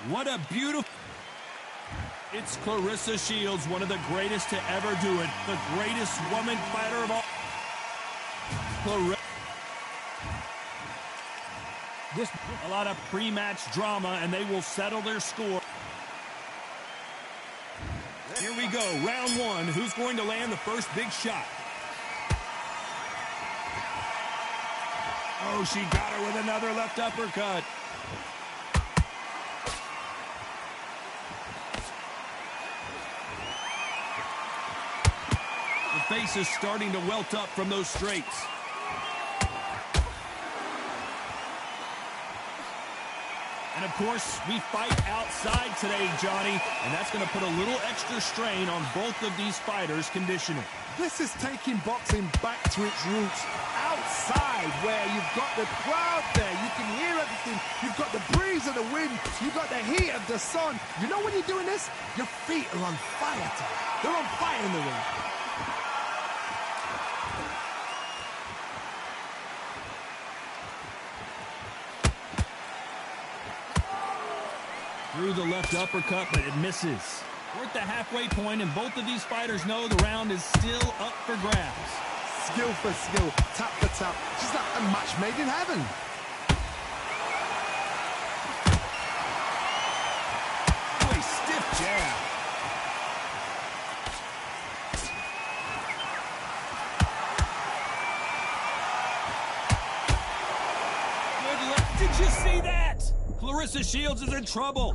What a beautiful... It's Clarissa Shields, one of the greatest to ever do it. The greatest woman fighter of all. A lot of pre-match drama, and they will settle their score. Here we go, round one. Who's going to land the first big shot? Oh, she got her with another left uppercut. The face is starting to welt up from those straights. And, of course, we fight outside today, Johnny, and that's going to put a little extra strain on both of these fighters' conditioning. This is taking boxing back to its roots. Outside, where you've got the crowd there, you can hear everything. You've got the breeze of the wind. You've got the heat of the sun. You know when you're doing this? Your feet are on fire today. They're on fire in the ring. Through the left uppercut, but it misses. We're at the halfway point, and both of these fighters know the round is still up for grabs. Skill for skill, tap for tap. Just like a match made in heaven. Oh, a stiff jab. Good left. Did you see that? Clarissa Shields is in trouble.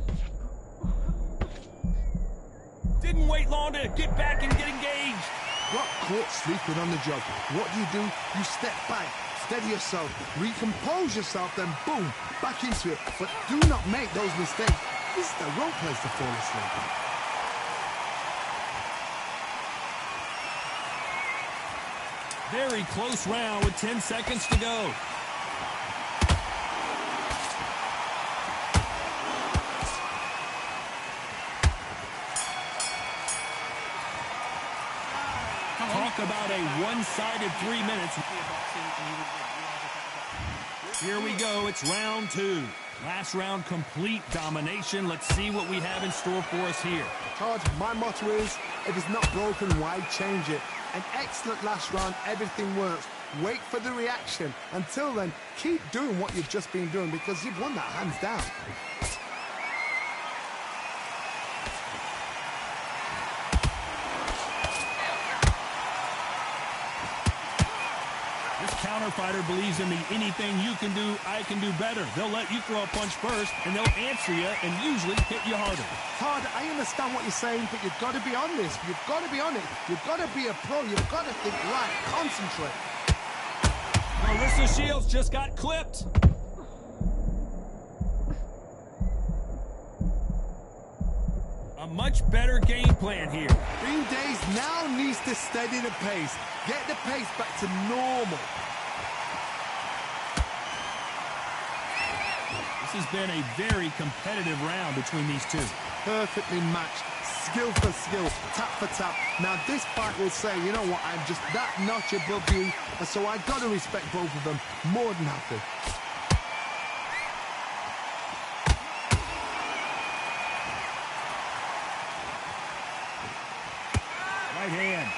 Didn't wait long to get back and get engaged. Got caught sleeping on the job. What do? You step back, steady yourself, recompose yourself, then boom, back into it. But do not make those mistakes. This is the wrong place to fall asleep. Very close round with 10 seconds to go. Talk about a one-sided 3 minutes. Here we go. It's round two. Last round, complete domination. Let's see what we have in store for us here. Todd, my motto is, if it's not broken, why change it? An excellent last round. Everything works. Wait for the reaction. Until then, keep doing what you've just been doing because you've won that hands down. Fighter believes in the anything you can do, I can do better. They'll let you throw a punch first, and they'll answer you and usually hit you harder. Todd, I understand what you're saying, but you've got to be on this. You've got to be on it. You've got to be a pro. You've got to think right. Concentrate. Clarissa Shields just got clipped. A much better game plan here. Green Days now needs to steady the pace. Get the pace back to normal. This has been a very competitive round between these two. Perfectly matched, skill for skill, tap for tap. Now this fight will say, you know what, I'm just that notch above you, and so I got to respect both of them more than happy. Right hand.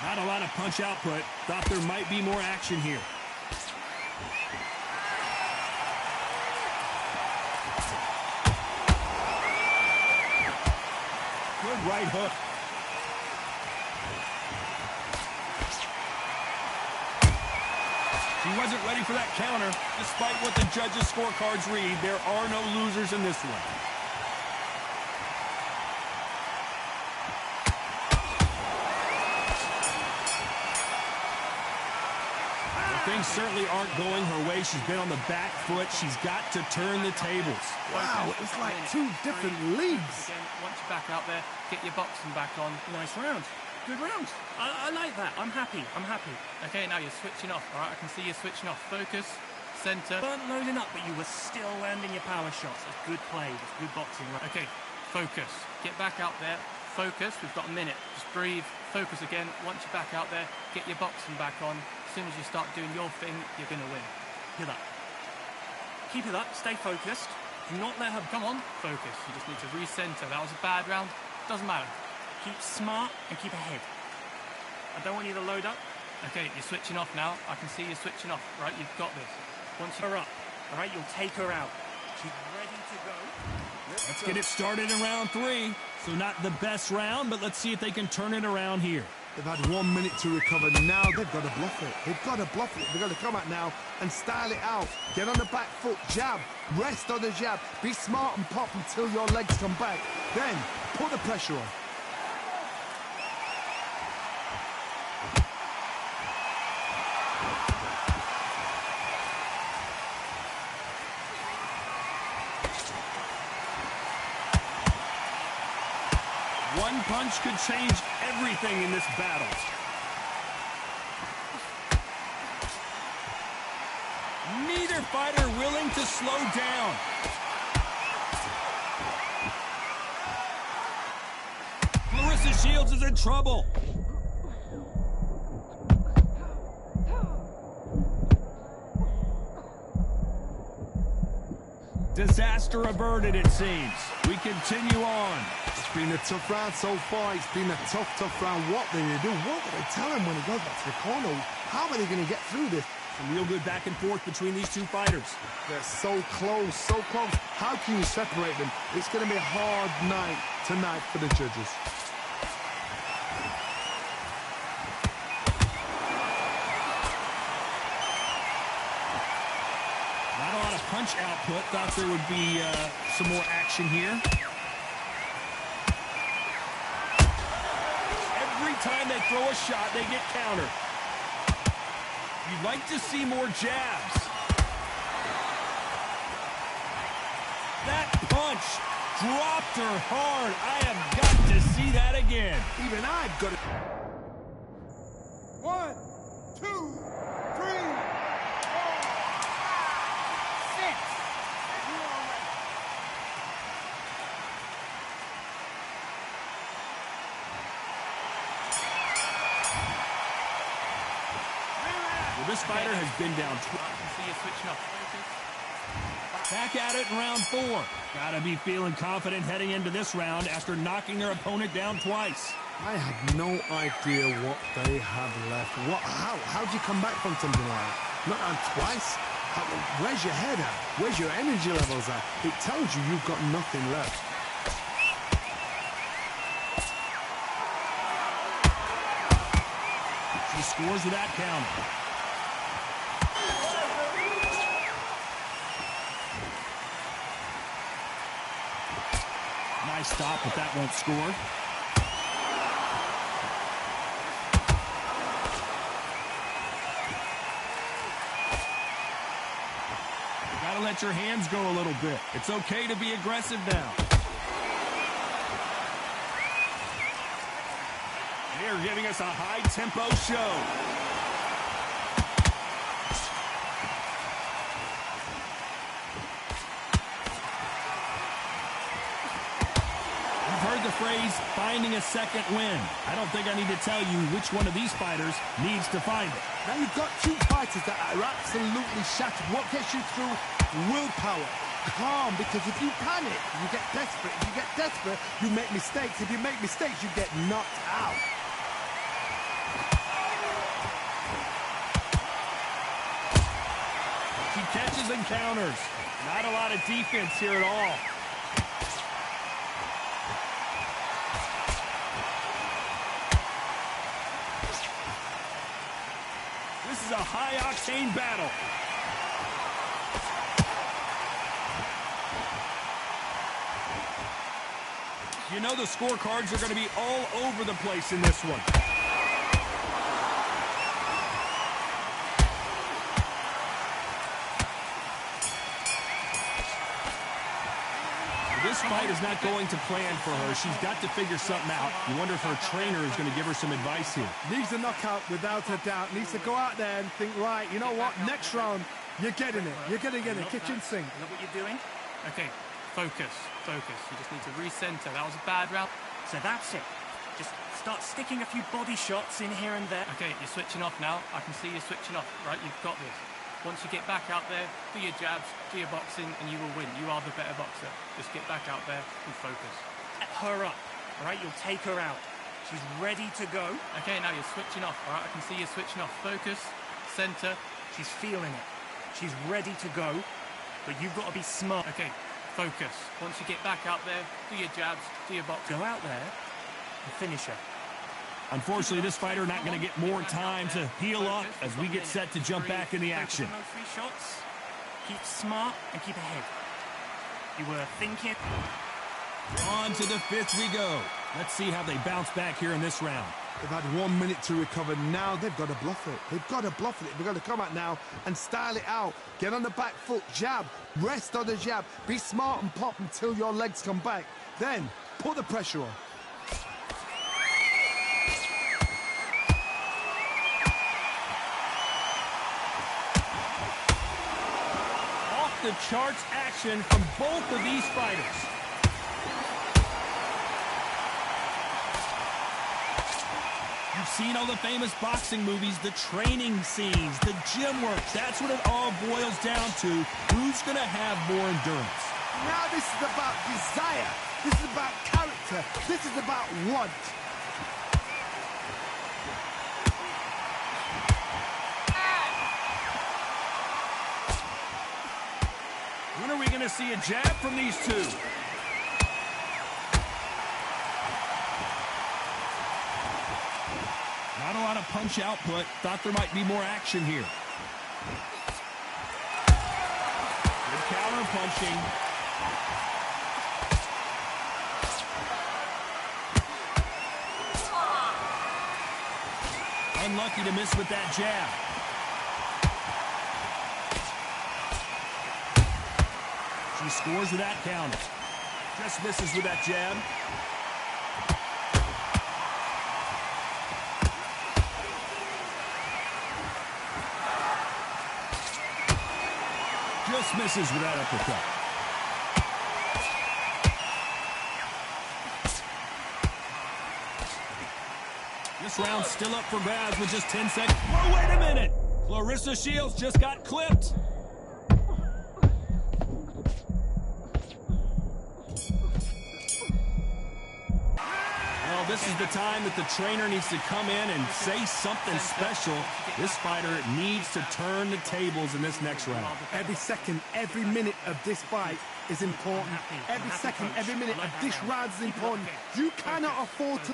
Not a lot of punch output. Thought there might be more action here. Good right hook. She wasn't ready for that counter. Despite what the judges' scorecards read, there are no losers in this one. Things certainly aren't going her way. She's been on the back foot. She's got to turn the tables. Wow, it's like two different leagues. Again, once you're back out there, get your boxing back on. Nice round. Good round. I like that. I'm happy. Okay, now you're switching off, all right? I can see you switching off. Focus, center. Weren't loading up, but you were still landing your power shots. That's good play. That's good boxing. Okay, focus. Get back out there. Focus. We've got a minute. Just breathe. Focus again. Once you're back out there, get your boxing back on. As soon as you start doing your thing, you're going to win. Hear that? Keep it up. Stay focused. Do not let her... Come on. Focus. You just need to recenter. That was a bad round. Doesn't matter. Keep smart and keep ahead. I don't want you to load up. Okay, you're switching off now. I can see you're switching off. Right, you've got this. Once you're up, all right, you'll take her out. She's ready to go. Let's get it started in round 3. So not the best round, but let's see if they can turn it around here. They've had 1 minute to recover. Now they've got to bluff it. They've got to bluff it. They've got to come out now and style it out. Get on the back foot, jab, rest on the jab. Be smart and pop until your legs come back. Then put the pressure on. One punch could change everything in this battle. Neither fighter willing to slow down. Clarissa Shields is in trouble. Disaster averted, it seems. We continue on. It's been a tough round so far. It's been a tough round. What do they do? What do they tell him when he goes back to the corner? How are they going to get through this? Some real good back and forth between these two fighters. They're so close, so close. How can you separate them? It's going to be a hard night tonight for the judges. Not a lot of punch output. Thought there would be some more action here. Every time they throw a shot, they get countered. You'd like to see more jabs. That punch dropped her hard. I have got to see that again. Even I've got it. 1, 2, 3, 4, 6. This fighter has been down. I can see you switching off. Back at it in round 4. Gotta be feeling confident heading into this round after knocking their opponent down twice. I have no idea what they have left. How do you come back from something like that? Not on twice? Where's your head at? Where's your energy levels at? It tells you you've got nothing left. She scores with that counter. Nice stop, but that won't score. You gotta let your hands go a little bit. It's okay to be aggressive now. They're giving us a high-tempo show. The phrase, finding a second win. I don't think I need to tell you which one of these fighters needs to find it. Now you've got two fighters that are absolutely shattered. What gets you through? Willpower. Calm, because if you panic, you get desperate. If you get desperate, you make mistakes. If you make mistakes, you get knocked out. She catches and counters. Not a lot of defense here at all. This is a high-octane battle. You know the scorecards are going to be all over the place in this one. This fight is not going to plan for her. She's got to figure something out. You wonder if her trainer is going to give her some advice here. Needs a knockout without a doubt. Needs to go out there and think, right, you know what? Next round, you're getting it. You're going to get it. Kitchen sink. You know what you're doing? Okay, focus. You just need to recenter. That was a bad round. So that's it. Just start sticking a few body shots in here and there. Okay, you're switching off now. I can see you switching off. Right, you've got this. Once you get back out there, do your jabs, do your boxing, and you will win. You are the better boxer. Just get back out there and focus. Set her up, all right? You'll take her out. She's ready to go. Okay, now you're switching off, all right? I can see you switching off. Focus, center. She's feeling it. She's ready to go, but you've got to be smart. Okay, focus. Once you get back out there, do your jabs, do your boxing. Go out there and finish her. Unfortunately, this fighter not going to get more time to heal up as we get set to jump back in the action. Focus on those 3 shots. Keep smart and keep ahead. You were thinking. On to the 5th we go. Let's see how they bounce back here in this round. They've had 1 minute to recover. Now they've got to bluff it. They've got to bluff it. They've got to come out now and style it out. Get on the back foot, jab, rest on the jab. Be smart and pop until your legs come back. Then put the pressure on. Off the charts action from both of these fighters. You've seen all the famous boxing movies, the training scenes, the gym work. That's what it all boils down to. Who's going to have more endurance? Now this is about desire. This is about character. This is about want. When are we going to see a jab from these two? Not a lot of punch output. Thought there might be more action here. Good counter punching. Unlucky to miss with that jab. She scores with that counter. Just misses with that jab. Just misses with that uppercut. This round's still up for grabs with just 10 seconds. Oh, wait a minute! Clarissa Shields just got clipped. Well, this is the time that the trainer needs to come in and say something special. This fighter needs to turn the tables in this next round. Every second, every minute of this fight is important. Every second, every minute of this round is important. You cannot afford to...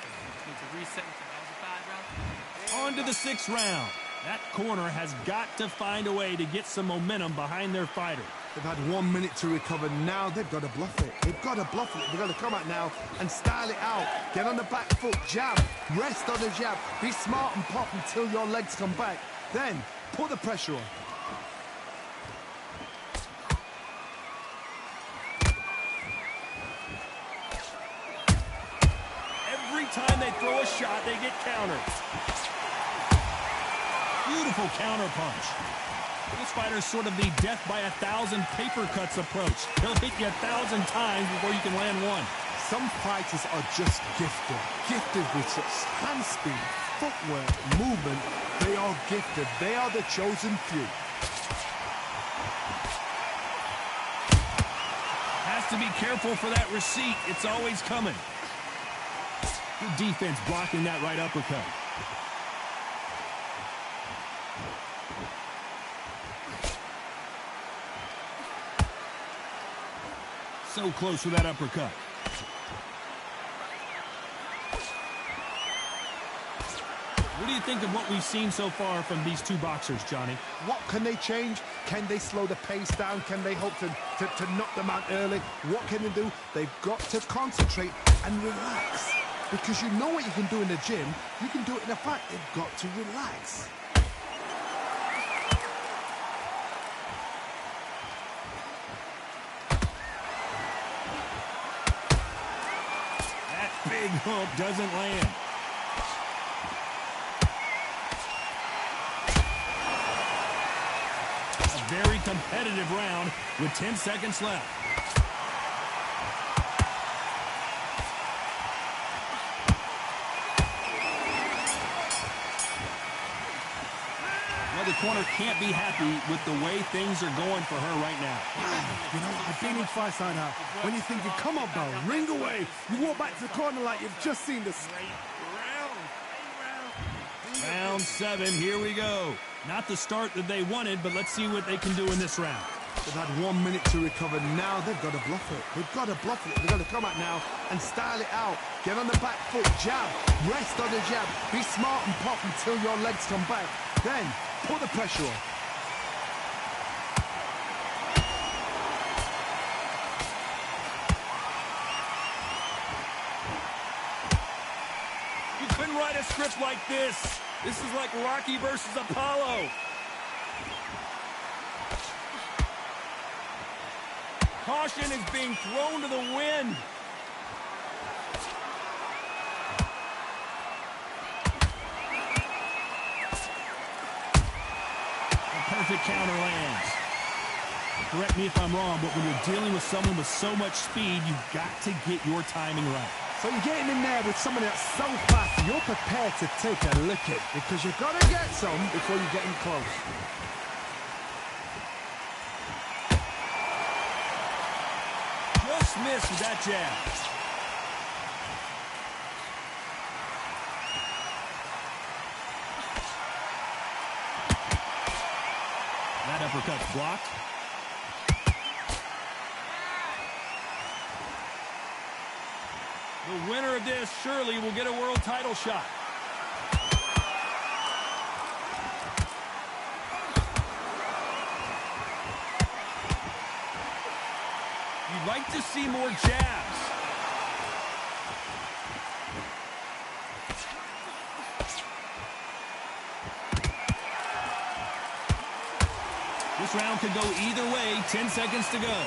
On to the 6th round. That corner has got to find a way to get some momentum behind their fighter. They've had 1 minute to recover. Now they've got to bluff it. They've got to bluff it. They've got to come out now and style it out. Get on the back foot, jab, rest on the jab. Be smart and pop until your legs come back. Then put the pressure on. Every time they throw a shot, they get countered. Beautiful counter punch. This fighter's sort of the death by 1,000 paper cuts approach. He'll hit you 1,000 times before you can land one. Some fighters are just gifted. Gifted with such hand speed, footwork, movement. They are gifted. They are the chosen few. Has to be careful for that receipt. It's always coming. Good defense blocking that right uppercut. So close with that uppercut. What do you think of what we've seen so far from these two boxers, Johnny? What can they change? Can they slow the pace down? Can they hope to knock them out early? What can they do? They've got to concentrate and relax. Because you know what you can do in the gym, you can do it in a fight. They've got to relax. Big hook doesn't land. A very competitive round with 10 seconds left. Well, the corner can't be happy with the way things are going for her right now. You know, I've been in fights like that. When you're thinking, come on, bro, ring away. You walk back to the corner like you've just seen this. Round 7, here we go. Not the start that they wanted, but let's see what they can do in this round. They've had 1 minute to recover. Now they've got to bluff it. They've got to bluff it. They've got to come out now and style it out. Get on the back foot, jab, rest on the jab. Be smart and pop until your legs come back. Then, put the pressure on. You couldn't write a script like this. This is like Rocky versus Apollo. Caution is being thrown to the wind. A perfect counter lands. Correct me if I'm wrong, but when you're dealing with someone with so much speed, you've got to get your timing right. So you get him in there with someone that's so fast, you're prepared to take a licking because you've got to get some before you get him close. Just missed with that jab. That uppercut's blocked. The winner of this surely will get a world title shot. You'd like to see more jabs. This round could go either way. 10 seconds to go.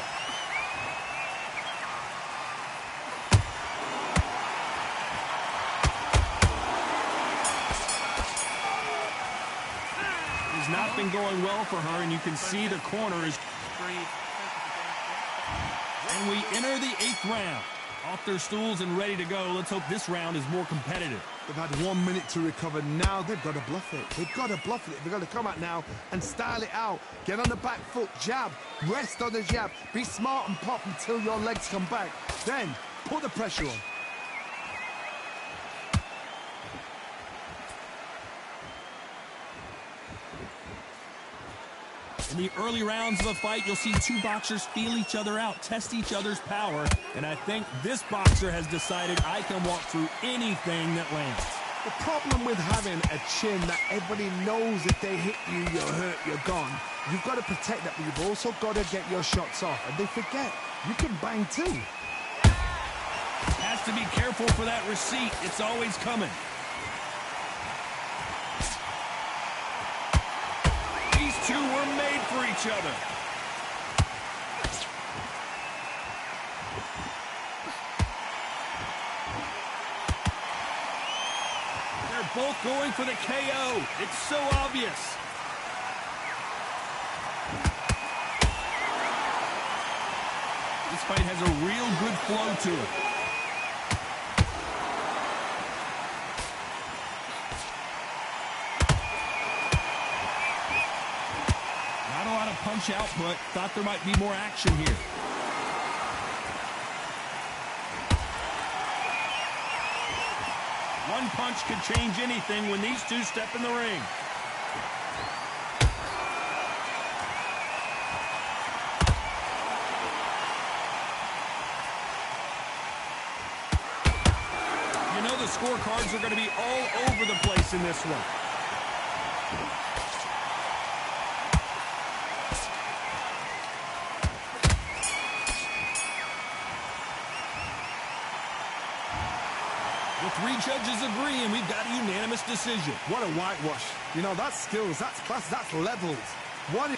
It's not been going well for her, and you can see the corner is... And we enter the 8th round. Off their stools and ready to go. Let's hope this round is more competitive. They've had 1 minute to recover. Now they've got to bluff it. They've got to bluff it. They've got to come out now and style it out. Get on the back foot, jab, rest on the jab. Be smart and pop until your legs come back. Then, put the pressure on. In the early rounds of a fight, you'll see two boxers feel each other out, test each other's power, and I think this boxer has decided I can walk through anything that lands. The problem with having a chin that everybody knows if they hit you, you're hurt, you're gone. You've got to protect that, but you've also got to get your shots off, and they forget. You can bang too. Has to be careful for that receipt. It's always coming. Two were made for each other. They're both going for the KO. It's so obvious. This fight has a real good flow to it. Punch output. Thought there might be more action here. One punch could change anything when these two step in the ring. You know the scorecards are going to be all over the place in this one. Three judges agree, and we've got a unanimous decision. What a whitewash. You know, that's skills, that's class, that's levels. What...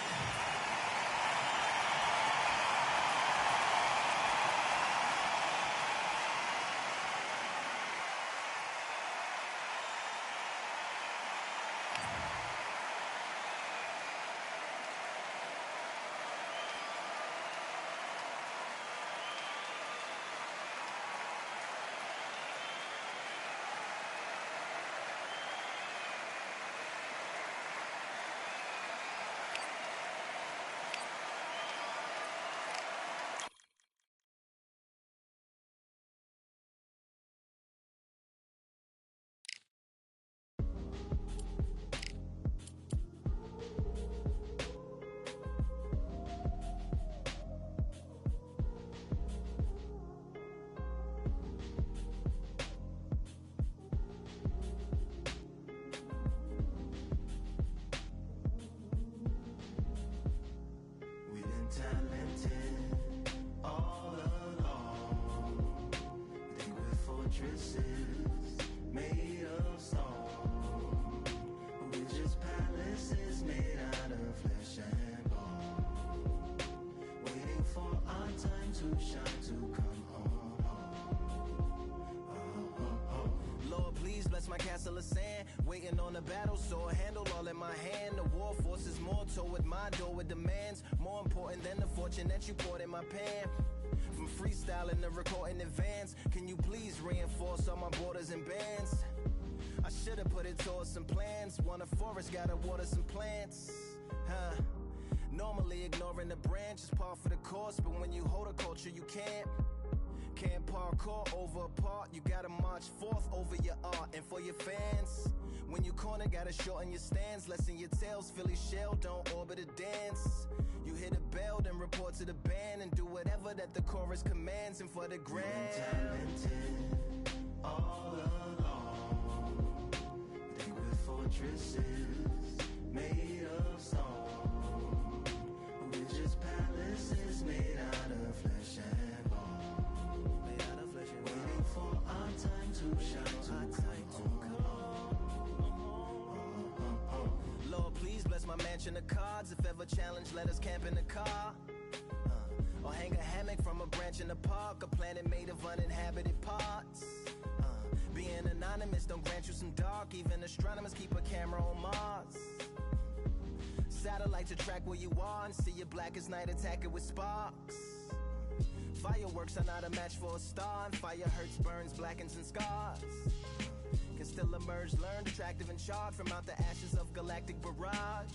to shine to come home. Lord, please bless my castle of sand. Waiting on the battle, sword handle all in my hand. The war forces more toward my door with demands. More important than the fortune that you poured in my pan. From freestyling to recording advance, can you please reinforce all my borders and bands? I should've put it towards some plans. Want a forest, gotta water some plants. Normally ignoring the branch is par for the course, but when you hold a culture, you can't parkour over a part. You gotta march forth over your art. And for your fans, when you corner, gotta shorten your stance. Lessen your tails, Philly shell, don't orbit a dance. You hit a bell, then report to the band and do whatever that the chorus commands. And for the grand, talented all along. Think we're fortresses made of stone. We're just palaces made out of flesh and bone. Waiting for our time to shine, to come home. Lord, please bless my mansion of cards. If ever challenged, let us camp in the car. Or hang a hammock from a branch in the park. A planet made of uninhabited parts. Being anonymous don't grant you some dark. Even astronomers keep a camera on Mars. Satellite to track where you are and see you black as night, attack it with sparks. Fireworks are not a match for a star, and fire hurts, burns, blackens, and scars. Can still emerge, learned, attractive, and charred from out the ashes of galactic barrage.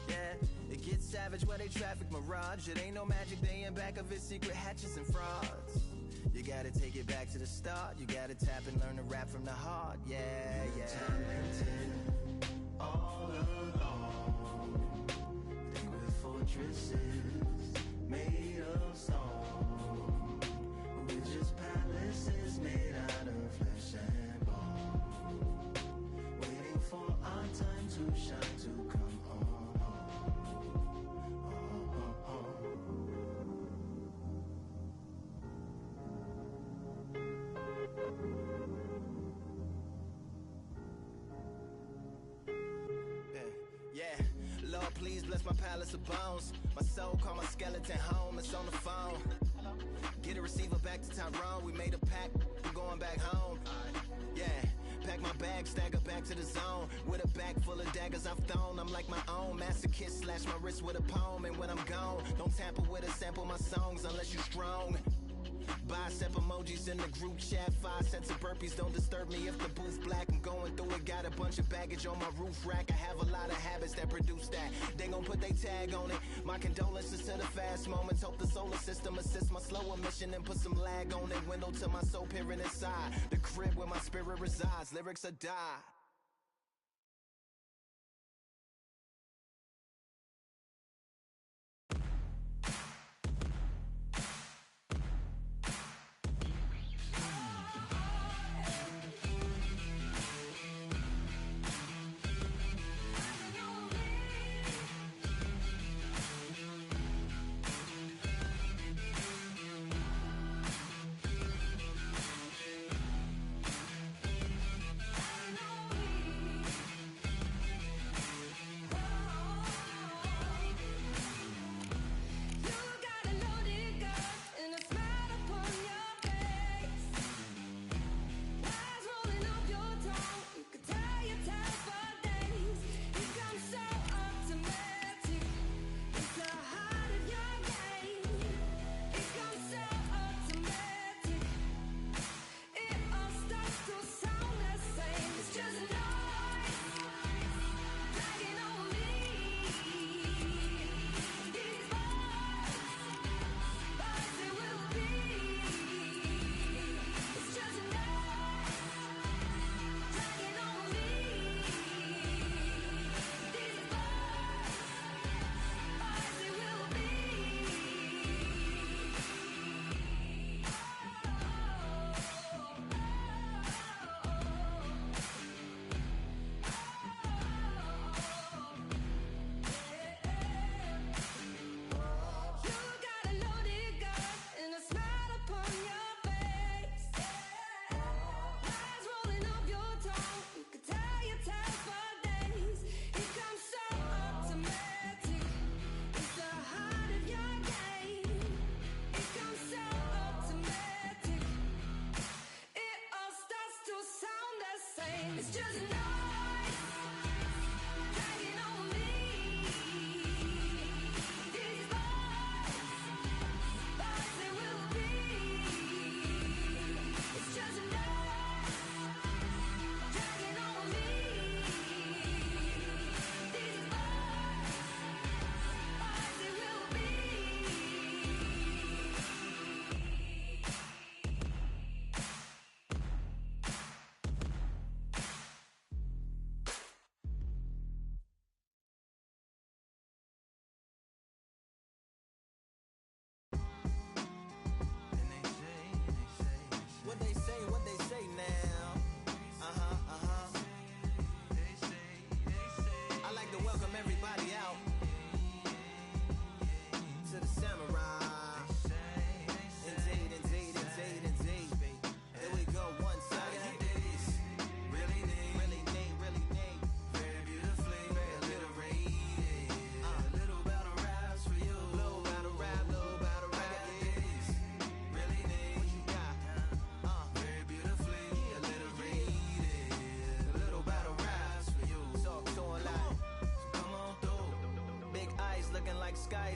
Yeah, it gets savage where they traffic mirage. It ain't no magic day in back of it, secret hatches and frauds. You gotta take it back to the start. You gotta tap and learn to rap from the heart. Yeah, yeah. Talented all along. Think we're fortresses made of stone. We're just palaces made out of flesh and bone. Waiting for our time to shine, to come home. Yeah, Lord, please bless my palace of bones. My soul call my skeleton home, it's on the phone. Get a receiver back to Tyrone. We made a pact, I'm going back home. Yeah, pack my bag, stagger back to the zone. With a bag full of daggers I've thrown. I'm like my own masochist, slash my wrist with a poem. And when I'm gone, don't tamper with or sample my songs unless you strong. Bicep emojis in the group chat. 5 sets of burpees, don't disturb me if the booth black. I'm going through it, got a bunch of baggage on my roof rack. I have a lot of habits that produce that. They gon' put they tag on it. My condolences to the fast moments. Hope the solar system assists my slow emission and put some lag on it. Window to my soul peering inside the crib where my spirit resides. Lyrics are die.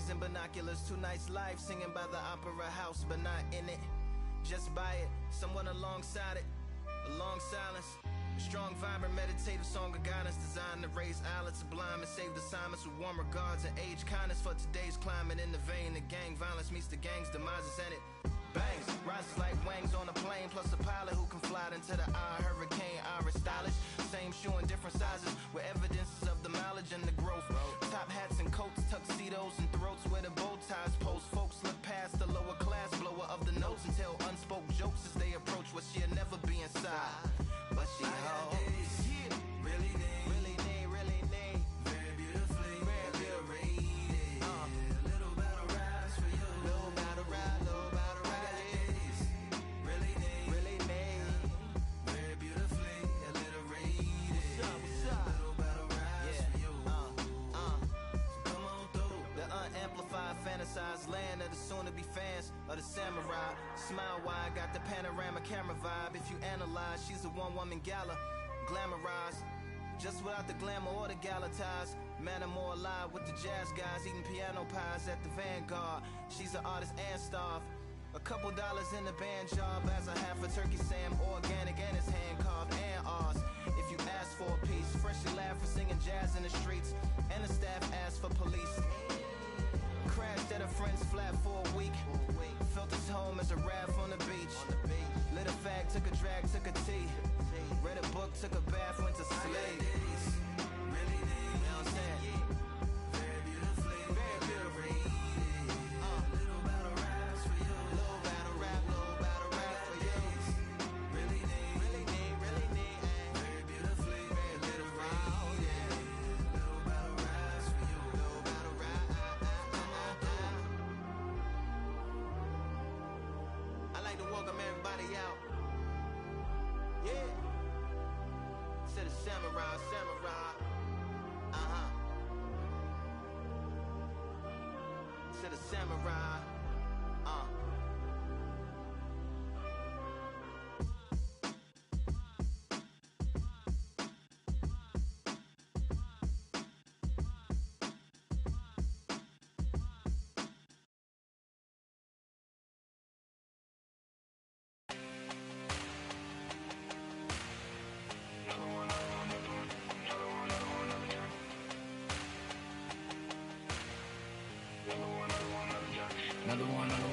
eyes and binoculars, too nice life, singing by the opera house, but not in it. Just by it, someone alongside it, a long silence. A strong, vibrant, meditative song of guidance designed to raise eyelids sublime and save the silence with warm regards and age kindness for today's climate. In the vein of gang violence meets the gang's demises, and it bangs, rises like wings on a plane, plus a pilot who can fly into the eye. Hurricane Iris stylish, same shoe in different sizes with evidences of the mileage and the growth. Top hats and coats, tuxedos and throats where the bow ties post. Folks look past the lower class blower of the notes and tell unspoken jokes as they approach what she'll never be inside. But she holds. Really need. Very beautifully, very rated. A little battle rise for you. Little battle ride. Really need. Very beautifully, a little rated. What's up? Little battle rise for you. So come on through. The unamplified, fantasized land of the soon-to-be fans of the samurai. Smile wide, got the panorama camera vibe. If you analyze, she's a one-woman gala, glamorized, just without the glamour or the gala ties. Man, I'm more alive with the jazz guys, eating piano pies at the Vanguard. She's an artist and starved. A couple dollars in the band job as a half a turkey Sam, organic and it's hand carved and ours. If you ask for a piece, freshly laugh for singing jazz in the streets, and the staff asked for police. Crashed at a friend's flat for a week. Felt his home as a raft on the beach. Lit a fag, took a drag, took a tea. Read a book, took a bath, went to sleep. Really need, you know what I'm saying? Very beautifully, very beautifully. Little battle raps for you. Little battle rap for you. Really need. Very beautifully, very little rated. Little battle raps for you. Little battle rap. I like to welcome everybody out. Yeah. To the samurai. To the samurai.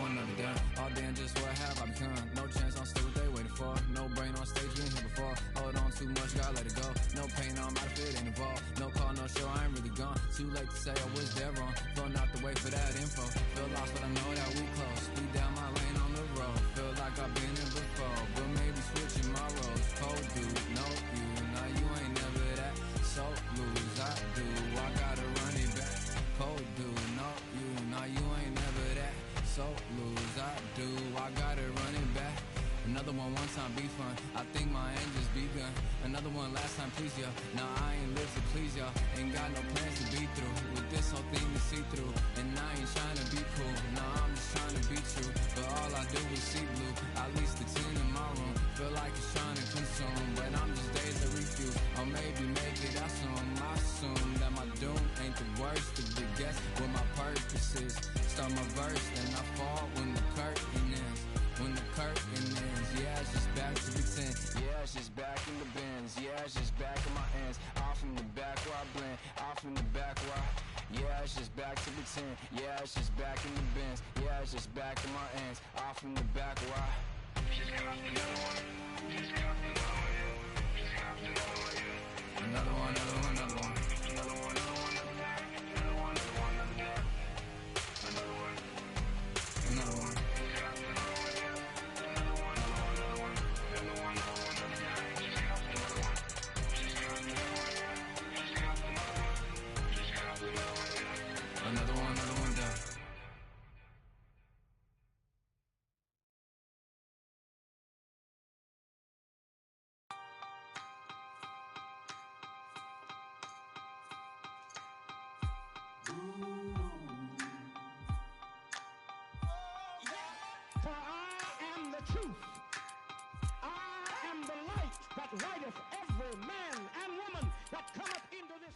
Another done. All damn, just what have I become? No chance, I'm still what they waiting for. No brain on stage, been here before. Hold on too much, gotta let it go. No pain, I'm out of it, ain't involved. No call, no show, I ain't really gone. Too late to say I was there wrong. Flown out the way for that info. Feel lost, but I know that we close. Speed down my lane on the road. Feel like I've been here before, but maybe switching my roles. Cold dude, no you, now you ain't never that. So lose, I do, I gotta run it back. Cold dude, no you, now you ain't never that. So lose, I do, I gotta run it back. Another one time be fun, I think my end just begun. Another one last time please ya. Now I ain't live to please y'all. Ain't got no plans to be through with this whole thing to see through. And I ain't trying to be cool, nah, I'm just trying to be true. But all I do is see blue, at least the 10 in my room. Feel like it's trying to consume, but I'm just days to refuse. Or maybe make it out soon. I assume that my doom ain't the worst of the guess what my purpose is. Start my verse, then I fall when the curtain ends. When the curtain ends, yeah, it's just back to pretend. Yeah, it's just back in the bins. Yeah, it's just back in my ends. Off in the back where I blend. Off in the back where I... Yeah, it's just back to pretend. Yeah, it's just back in the bins. Yeah, it's just back in my ends. Off in the back where I... Just copped another one. Just copped another one. Just copped another one. Another one, another one, another one. Another one, another one, another one. Another one, another one, another one. Another one. Another one. Another one done. For I am the truth. I am the light that lighteth every man and woman that cometh into this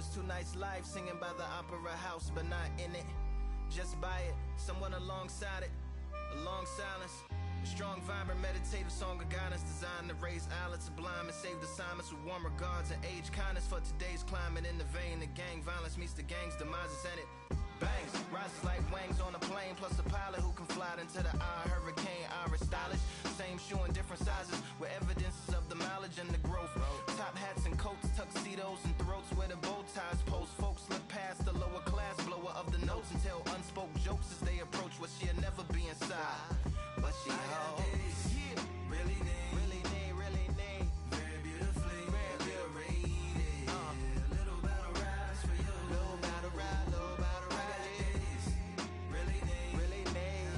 it's too nice life, singing by the opera house, but not in it. Just by it, someone alongside it, a long silence. A strong, vibrant, meditative song of guidance designed to raise eyelids sublime and save the assignments with warm regards and age kindness for today's climate. In the vein of gang violence meets the gang's demises, and it bangs, rises like wings on a plane, plus a pilot who can fly into the eye. Hurricane, Irish stylish, same shoe in different sizes, with evidences of the mileage and the growth. Top hats and coats, tuxedos and throats where the bow ties post. Folks look past the lower class blower of the notes and tell unspoke jokes as they approach what she'll never be inside. But she holds, really need, very beautifully, very rated. A little battle rise for you, little battle ride, really need,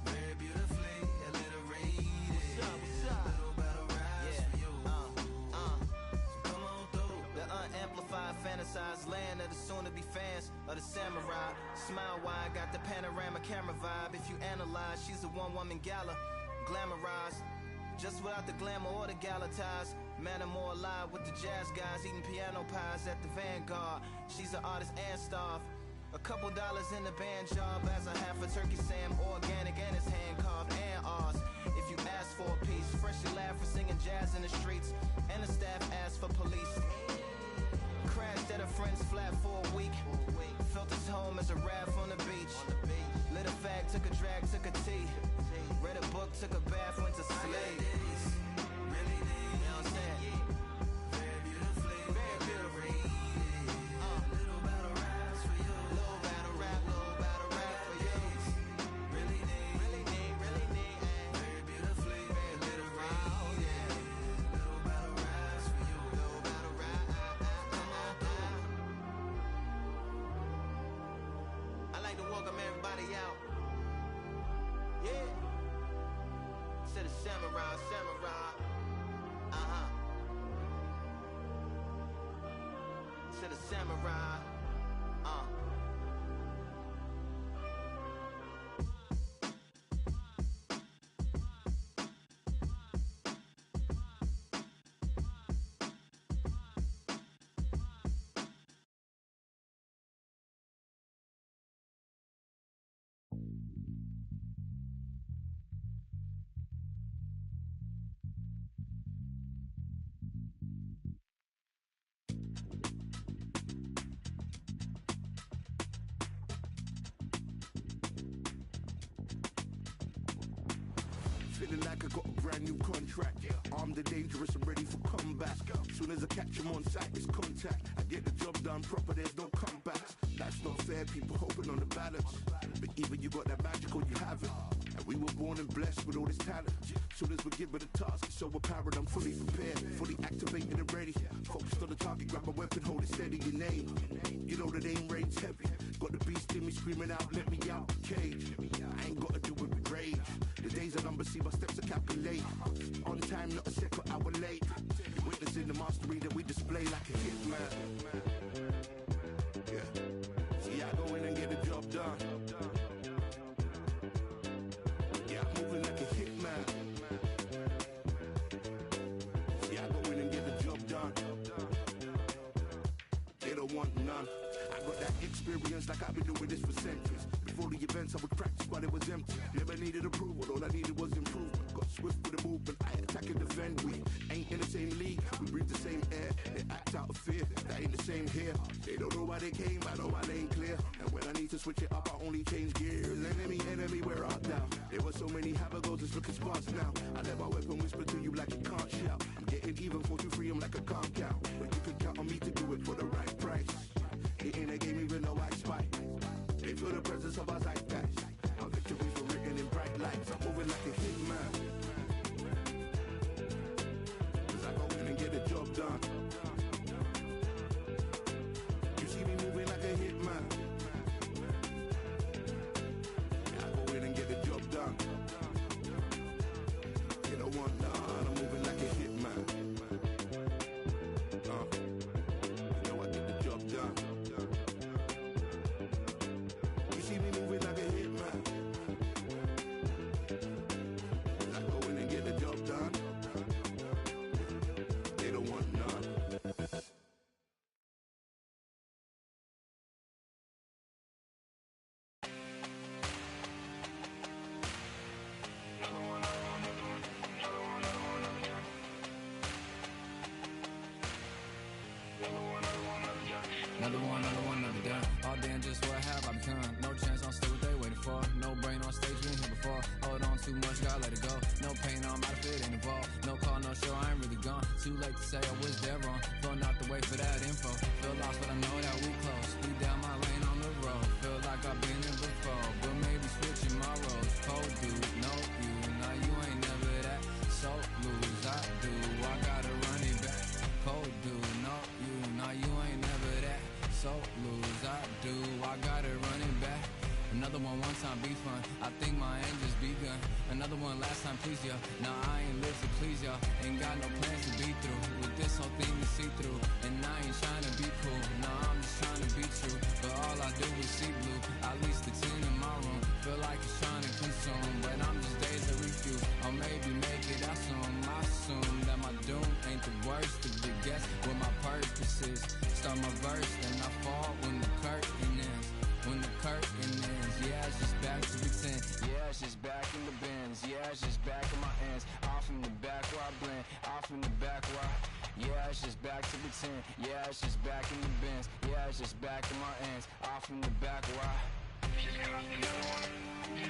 very beautifully, a little rated. What's up? Little battle rise for you. So come on through. The unamplified, fantasized land of the soon-to-be fans of the samurai. Smile wide, got the panorama camera vibe. If you analyze, she's a one-woman gala, glamorized, just without the glamour or the gala ties. Man, I'm more alive with the jazz guys, eating piano pies at the Vanguard. She's an artist and staff. A couple dollars in the band job as a half a turkey Sam, organic and it's hand carved and ours. If you ask for a piece, freshly laughed for singing jazz in the streets, and the staff asked for police. Crashed at a friend's flat for a week. Felt his home as a raft on the beach. Lit a fag, took a drag, took a tea. Read a book, took a bath, went to sleep. Really need, you know what I'm saying? Very beautifully, very beautifully. Little battle raps for you. Little battle rap for you. Really need, very beautifully, very beautifully. Little battle raps for you. Little battle rap. Come on through. I like to welcome everybody out. Yeah. To the samurai. To the samurai. Feeling like I got a brand new contract. Armed and dangerous and ready for combat. Soon as I catch him on sight, it's contact. I get the job done proper, there's no comebacks. That's not fair, people hoping on the balance. But either you got that magic or you haven't. And we were born and blessed with all this talent. Soon as we're given a task, it's so apparent I'm fully prepared, fully activated and ready. Focused on the target, grab my weapon, hold it steady, your name. You know that aim rain's heavy. Got the beast in me screaming out, let me out the cage. I ain't gotta do it with rage. The days are numbered, see my steps are calculated. On time, not a second hour late. Witnessing the mastery that we display like a hitman. Yeah. See, I go in and get the job done. Yeah, I'm moving like a hitman. See, I go in and get the job done. They don't want none. I got that experience like I've been doing this for centuries. Before the events I would practice but it was empty. Never needed approval, all I needed was improvement. Got swift with the movement, I attack and defend. We ain't in the same league, we breathe the same air. They act out of fear, that ain't the same here. They don't know why they came, I know my lane clear. And when I need to switch it up, I only change gears. Enemy, where art thou? There were so many habagos, it's looking sparse now. I let my weapon whisper to you like you can't shout. I'm getting even 4-2-3, I'm like a calm count. But you can count on me to do it for the right price. It ain't a game even though I spy. They feel the presence of our zeitgeist. Our victories were written in bright lights. I'm moving like a hitman. Cause I go in and get the job done. You see me moving like a hitman. Yeah, I go in and get the job done. on, I'm out of it, ain't involved. No call, no show, I ain't really gone. Too late to say I was there wrong. Filling out the way for that info. Feel lost, but I know that we close. Speed down my lane on the road. Feel like I've been in before, but maybe switching my roles. Cold dude, no you, now you ain't never that. So lose, I do, I gotta run it back. Cold dude, no you, now you ain't never that. So lose, I do, I gotta run it back. Another one time be fun. I think my aim just begun. Another one last time please ya. Now I ain't live to please y'all. Ain't got no plans to be through. With this whole thing to see through. And I ain't trying to be cool. Nah, I'm just trying to be true. But all I do is see blue. At least the 10 in my room. Feel like it's trying to consume. But I'm just days to refuse. Or maybe make it out soon. I assume that my doom ain't the worst of the guess what my purpose is. Start my verse, then I fall when the curtain ends. When the curtain ends, yeah, it's just back to pretend. Yeah, it's just back in the bins. Yeah, it's just back in my ends. Off in the back where I blend. Off in the back where yeah, it's just back to pretend. Yeah, it's just back in the bins. Yeah, it's just back in my ends. Off in the back where she's got another one.